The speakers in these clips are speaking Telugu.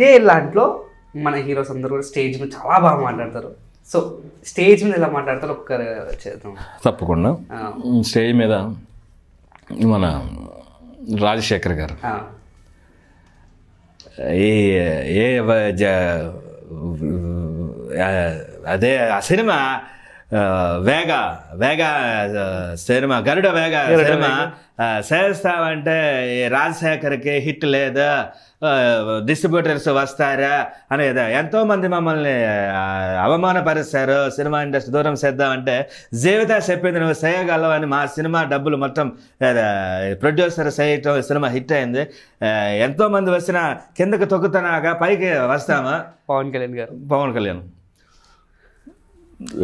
ఇదే దాంట్లో మన హీరోస్ అందరూ కూడా స్టేజ్ మీద చాలా బాగా మాట్లాడతారు. సో స్టేజ్ మీద ఎలా మాట్లాడతారు ఒక్కరు చేద్దాం. తప్పకుండా. స్టేజ్ మీద మన రాజశేఖర్ గారు అదే ఆ సినిమా వేగ సినిమా గరుడ వేగ సినిమా చేస్తామంటే రాజశేఖర్కి హిట్ లేదా, డిస్ట్రిబ్యూటర్స్ వస్తారా అనేది ఎంతోమంది మమ్మల్ని అవమానపరుస్తారు, సినిమా ఇండస్ట్రీ దూరం చేద్దామంటే జీవిత చెప్పింది నువ్వు చేయగలవు అని మా సినిమా డబ్బులు మొత్తం ప్రొడ్యూసర్ చేయటం సినిమా హిట్ అయింది. ఎంతోమంది వచ్చినా కిందకి తొక్కుతున్నాగా పైకి వస్తామా. పవన్ కళ్యాణ్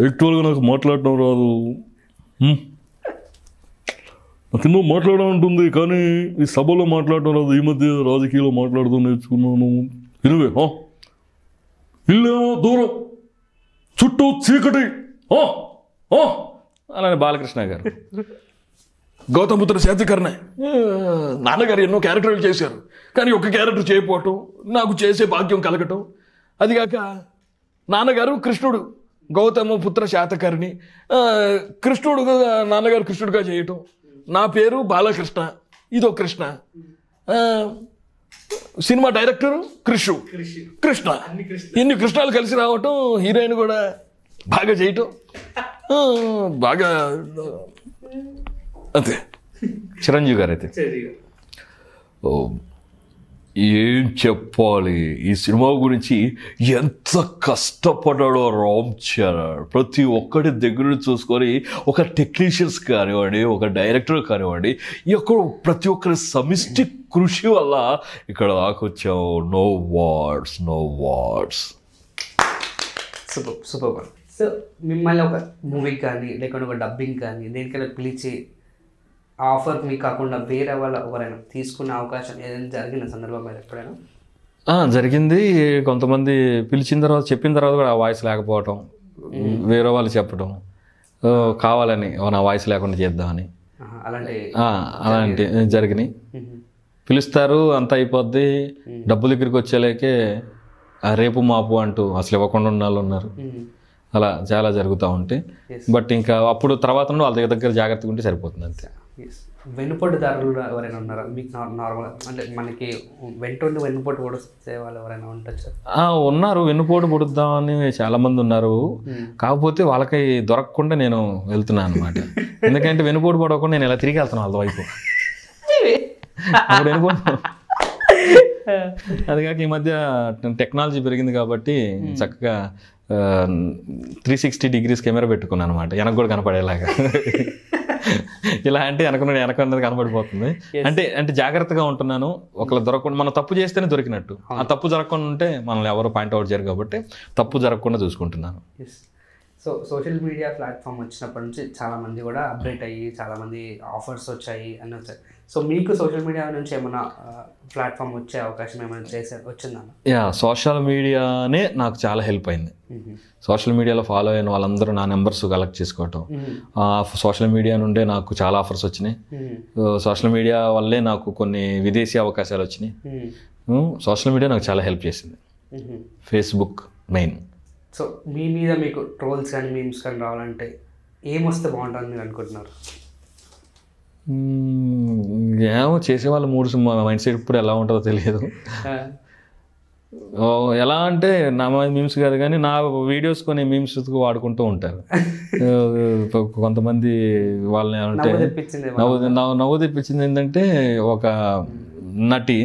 యాక్చువల్గా నాకు మాట్లాడటం రాదు, నాకు ఎన్నో మాట్లాడడం ఉంటుంది, కానీ ఈ సభలో మాట్లాడటం రాదు. ఈ మధ్య రాజకీయాల్లో మాట్లాడుతూ నేర్చుకున్నాను. ఎనివే ఇల్లేమో దూరం, చుట్టూ చీకటి. అలానే బాలకృష్ణ గారు గౌతమిపుత్ర శాతకర్ణి నాన్నగారు ఎన్నో క్యారెక్టర్లు చేశారు, కానీ ఒక క్యారెక్టర్ చేయకపోవటం, నాకు చేసే భాగ్యం కలగటం. అదిగాక నాన్నగారు కృష్ణుడు, గౌతమపుత్ర శాతకర్ణి, కృష్ణుడు నాన్నగారు కృష్ణుడిగా చేయటం, నా పేరు బాలకృష్ణ, ఇదో కృష్ణ, సినిమా డైరెక్టరు కృష్ణ, ఇన్ని కృష్ణాలు కలిసి రావటం, హీరోయిన్ కూడా బాగా చేయటం, బాగా అంతే. చిరంజీవి గారు అయితే ఏం చెప్పాలి, ఈ సినిమా గురించి ఎంత కష్టపడ్డాడో రామ్ చరణ్. ప్రతి ఒక్కటి దగ్గర చూసుకొని ఒక టెక్నీషియన్స్ కానివ్వండి, ఒక డైరెక్టర్ కానివ్వండి, ఎక్కడ ప్రతి ఒక్కరి సమిష్టి కృషి వల్ల ఇక్కడ దాకొచ్చావు. No words. సూపర్. సో మిమ్మల్ని ఒక మూవీకి కానీ లేకుంటే ఒక డబ్బింగ్ కానీ దేనికైనా పిలిచి ఆఫర్ మీకు కాకుండా వేరే వాళ్ళ ఎవరైనా తీసుకునే అవకాశం ఏదైనా జరిగిన సందర్భం ఎప్పుడైనా? జరిగింది. కొంతమంది పిలిచిన తర్వాత చెప్పిన తర్వాత కూడా ఆ వాయిస్ లేకపోవటం, వేరే వాళ్ళు చెప్పడం కావాలని నా వాయిస్ లేకుండా చేద్దామని, అలాంటి జరిగినాయి. పిలుస్తారు, అంత అయిపోద్ది, డబ్బు దగ్గరికి వచ్చేలేకే రేపు మాపు అంటూ అసలు ఇవ్వకుండా ఉన్న వాళ్ళు ఉన్నారు. అలా చాలా జరుగుతూ ఉంటాయి. బట్ ఇంకా అప్పుడు తర్వాత వాళ్ళ దగ్గర జాగ్రత్తగా ఉంటే సరిపోతుంది అంతే. వెన్నుపోటుదారులు ఎవరైనా ఉన్నారా మీకు? నార్మల్ అంటే మనకి వెన్నుపోటు పొడిస్తే వాళ్ళు ఎవరైనా ఉండొచ్చు? ఉన్నారు, వెన్నుపోటు పొడుద్దామని చాలామంది ఉన్నారు. కాకపోతే వాళ్ళకి దొరకకుండా నేను వెళ్తున్నాను అనమాట. ఎందుకంటే వెన్నుపోటు పడకుండా నేను ఇలా తిరిగి వెళ్తున్నాను వాళ్ళ వైపు. అప్పుడు వెన్నుపోటు అదిగాక ఈ మధ్య టెక్నాలజీ పెరిగింది కాబట్టి చక్కగా 360 degrees కెమెరా పెట్టుకున్నాను అనమాట, వెనక కూడా కనపడేలాగా. ఇలా అంటే వెనకన్నది కనబడిపోతుంది. అంటే జాగ్రత్తగా ఉంటున్నాను. ఒకళ్ళు దొరకకుండా, మనం తప్పు చేస్తేనే దొరికినట్టు. ఆ తప్పు జరగకుండా ఉంటే మనల్ని ఎవరు పాయింట్అవుట్ చేయరు కాబట్టి తప్పు జరగకుండా చూసుకుంటున్నాను. సో సోషల్ మీడియా ప్లాట్ఫామ్ వచ్చినప్పటి నుంచి చాలామంది కూడా అప్డేట్ అయ్యి చాలామంది ఆఫర్స్ వచ్చాయి అని వచ్చాయి. సో మీకు సోషల్ మీడియా నుంచి ఏమైనా ప్లాట్ఫామ్ వచ్చే అవకాశం ఏమైనా వచ్చిందా? సోషల్ మీడియానే నాకు చాలా హెల్ప్ అయింది. సోషల్ మీడియాలో ఫాలో అయిన వాళ్ళందరూ నా నెంబర్స్ కలెక్ట్ చేసుకోవటం, సోషల్ మీడియా నుండే నాకు చాలా ఆఫర్స్ వచ్చినాయి. సోషల్ మీడియా వల్లే నాకు కొన్ని విదేశీ అవకాశాలు వచ్చినాయి. సోషల్ మీడియా నాకు చాలా హెల్ప్ చేసింది. Facebook main. సో మీ మీద మీకు ట్రోల్స్ కానీ మీమ్స్ కానీ రావాలంటే ఏమొస్తే బాగుంటుంది మీరు అనుకుంటున్నారు? ఏమో చేసేవాళ్ళ మూడు మైండ్ సెట్ ఇప్పుడు ఎలా ఉంటుందో తెలియదు. ఎలా అంటే నా మీమ్స్ కాదు కానీ నా వీడియోస్ కొన్ని మీమ్స్ వాడుకుంటూ ఉంటారు కొంతమంది. వాళ్ళని ఏమంటే నవ్వు తెప్పించింది ఏంటంటే ఒక నటి,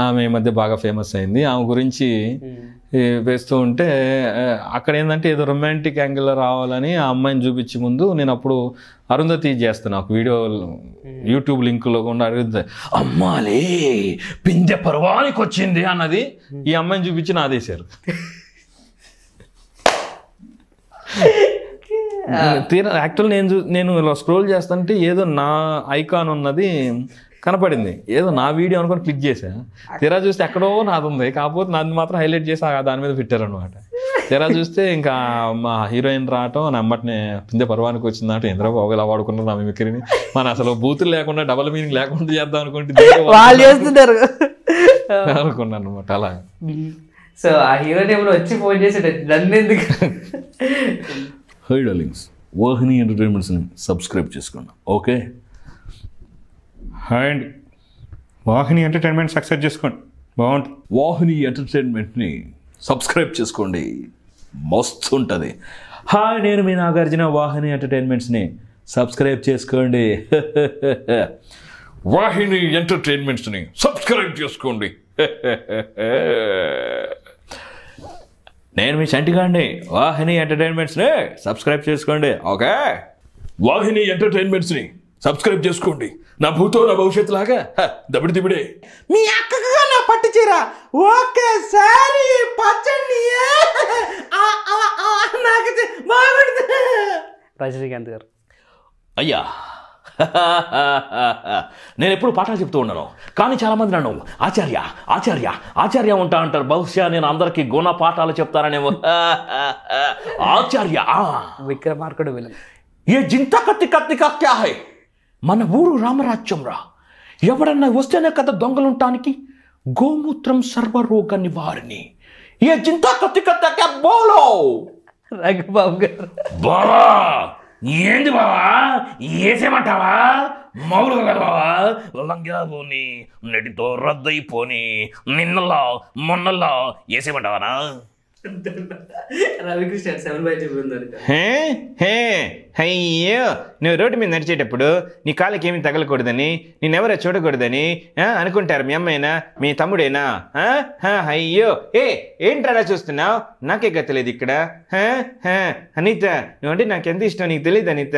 ఆమె ఈ మధ్య బాగా ఫేమస్ అయింది. ఆమె గురించి వేస్తూ ఉంటే అక్కడ ఏంటంటే ఏదో రొమాంటిక్ యాంగిల్లో రావాలని ఆ అమ్మాయిని చూపించే ముందు నేను అప్పుడు అరుంధతి చేస్తాను ఒక వీడియో యూట్యూబ్ లింక్లో కూడా అడుగుతుంది, అమ్మాలే పిందె పర్వానికి వచ్చింది అన్నది ఈ అమ్మాయిని చూపించి నాదేశారు. యాక్చువల్ నేను ఇలా స్క్రోల్ చేస్తుంటే ఏదో నా ఐకాన్ ఉన్నది కనపడింది, ఏదో నా వీడియో అనుకొని క్లిక్ చేశా. తీరా చూస్తే ఎక్కడో నాది ఉంది, కాకపోతే నాది మాత్రం హైలైట్ చేసి దాని మీద పెట్టారనమాట. తీరా చూస్తే ఇంకా మా హీరోయిన్ రావటం, నా అమ్మటిని పిందె పర్వానికి వచ్చిందంటే ఇంద్ర బాబు ఇలా వాడుకున్నారు నా మిమిక్రీని. మన అసలు బూతులు లేకుండా డబల్ మీనింగ్ లేకుండా చేద్దాం అనుకుంటే అనుకున్నాను అనమాట అలా. సో ఆ హీరో టైంలో వచ్చి ఫోన్ చేసి నన్ను ఎందుకు హై డార్లింగ్స్, వాహిని ఎంటర్టైన్మెంట్స్ని సబ్స్క్రైబ్ చేసుకోండి. ఓకే, హాయ్ అండి, వాహిని ఎంటర్టైన్మెంట్ సక్సెస్ చేసుకోండి, బాగుంటుంది. వాహిని ఎంటర్టైన్మెంట్ని సబ్స్క్రైబ్ చేసుకోండి, మస్తు ఉంటుంది. హాయ్, నేను మీ నాగార్జున, వాహిని ఎంటర్టైన్మెంట్స్ని సబ్స్క్రైబ్ చేసుకోండి. వాహిని ఎంటర్టైన్మెంట్స్ని సబ్స్క్రైబ్ చేసుకోండి. నేను మీ చంటిగాండి, వాహిని ఎంటర్టైన్మెంట్స్ని సబ్స్క్రైబ్ చేసుకోండి. ఓకే, వాహిని ఎంటర్టైన్మెంట్స్ని సబ్స్క్రైబ్ చేసుకోండి. నా భూతో నా భవిష్యత్తు లాగా దబిడి దిబిడే. మీ అక్కగా నా పట్టు చీర ఒక్కసారి పచ్చండి నాకు బాగుంటుంది. రజనీకాంత్ గారు, అయ్యా నేను ఎప్పుడు పాఠాలు చెప్తూ ఉన్నాను, కానీ చాలామంది నన్ను ఆచార్య ఆచార్య ఆచార్య ఉంటా అంటారు. బహుశా నేను అందరికీ గుణ పాఠాలు చెప్తారనేమో. ఆచార్య విక్రమార్కుడు విలన్. ఏ జింత కత్తి కత్తి క్యా హై, మన ఊరు రామరాజ్యం రా. ఎవడన్నా వస్తేనే కదా దొంగలుంటానికి. గోమూత్రం సర్వరోగ నివారిణి. ఏ జింత కత్తి కత్తి క్యా బోలో. రఘుబాబు గారు, బావా ఏంది బావా, ఏసేమంటావా? మౌలు కదా బావా, లంగా పోని నెటితో రద్దయిపోని నిన్నలా మొన్నలా ఏసేమంటావానా? రవికృష్ణ 7/2 బృందాలు. అయ్యో, నువ్వు రోడ్డు మీద నడిచేటప్పుడు నీ కాళ్ళకి ఏమి తగలకూడదని, నేనెవరో చూడకూడదని అనుకుంటారు. మీ అమ్మైనా మీ తమ్ముడేనా? అయ్యో, ఏంట్రా చూస్తున్నావు? నాకే గతలేదు ఇక్కడ. అనిత, నువ్వంటే నాకు ఎంత ఇష్టం నీకు తెలియదు అనిత.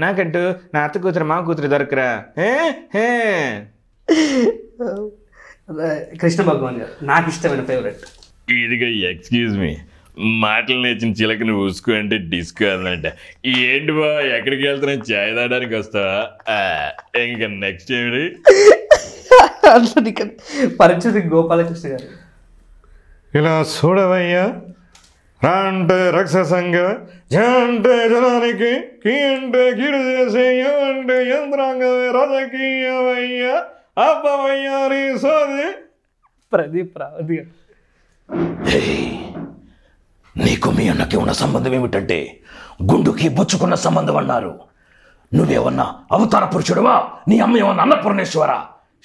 నాకంటూ నా అత్త కూతురు మా కూతురు దొరకరా? కృష్ణ భగవాన్ గారు నాకు ఇష్టమైన ఫేవరెట్. ఇదిగా ఎక్స్క్యూజ్ మీ, మాటలు నేర్చిన చిలకని ఉసుకు అంటే డిస్కో అన్నట్ట. ఏంటి బా, ఎక్కడికి వెళ్తున్నా చాయ్ తాగడానికి వస్తావా? ఇంకా నెక్స్ట్ ఏమిటి? పరిస్థితి గోపాలకృష్ణ గారు. ఇలా చూడవయ్యా, రా అంటే రాక్షసంగా, జ అంటే జనానికి, కీ అంటే కీడు చేసే, అంటే యంత్రాంగమే రాజకీయమయ్యా, అబ్బవయ్యా నీ సోది. ప్రదీప్ రావతి గారు. నీకు మీ అన్నకి ఉన్న సంబంధం ఏమిటంటే గుండుకి బొచ్చుకున్న సంబంధం అన్నారు. నువ్వేమన్నా అవతార పురుషుడువా? నీ అమ్మ ఏమన్నా అన్నపూర్ణేశ్వరా?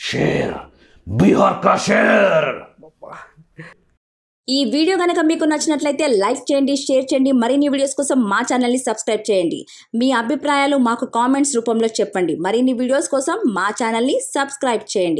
షేర్, బీహార్ కా షేర్. ఈ వీడియో కనుక మీకు నచ్చినట్లయితే లైక్ చేయండి, షేర్ చేయండి. మరిన్ని వీడియోస్ కోసం మా ఛానల్ని సబ్స్క్రైబ్ చేయండి. మీ అభిప్రాయాలు మాకు కామెంట్స్ రూపంలో చెప్పండి. మరిన్ని వీడియోస్ కోసం మా ఛానల్ని సబ్స్క్రైబ్ చేయండి.